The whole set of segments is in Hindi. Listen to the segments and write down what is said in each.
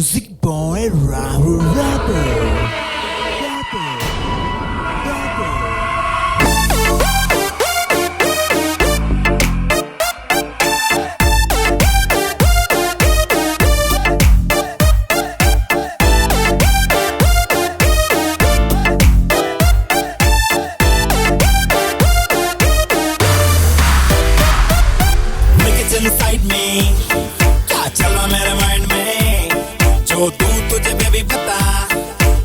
Music boy Rahul Rapper. Side में क्या चला मेरे माइंड में, जो दूं तुझे बेबी पता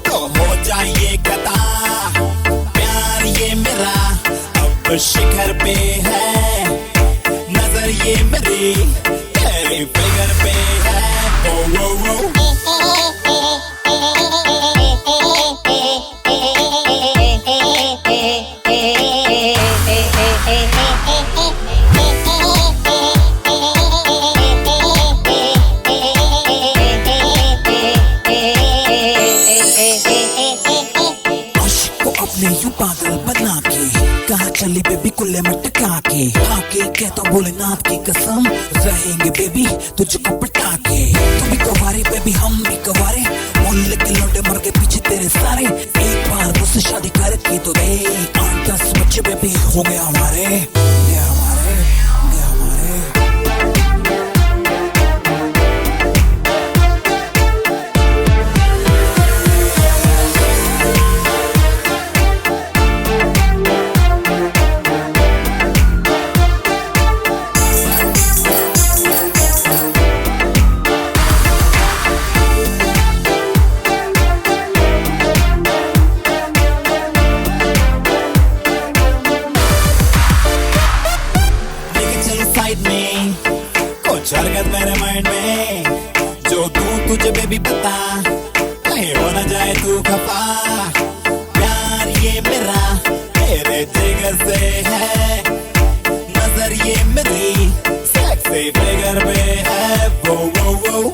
तो हो जाए कता। प्यार ये मेरा अब शिखर पे है, नजर ये मेरी तेरी फिगर पे है। ओ वो वो अपने यूं पागल बना के कहाँ चली बेबी कुल्ले मटका के आके कहता भोलेनाथ की कसम रहेंगे बेबी तुझको पटा के। तू भी कवारे बेबी हम भी कवारे, मोहल्ले के लौंडे मर के पीछे तेरे सारे। एक बार मुझसे शादी कर की तो देख 8-10 बच्चे बेबी हो गए हमारे। साइड में कुछ हरकत मेरे माइंड में, जो दूं तुझे बेबी पता कहीं हो न जाए तू खफा। प्यार ये मेरा तेरे जिगर से है, नजर ये मेरी सेक्सी फिगर पे है। वो वो वो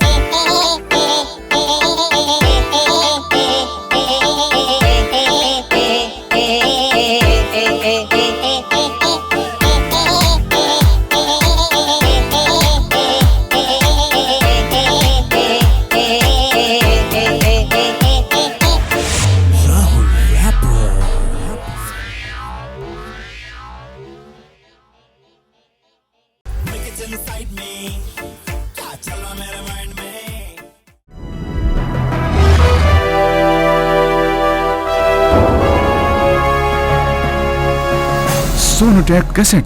साइड में क्या चला मेरे माइंड में। सोनोटेक कैसेट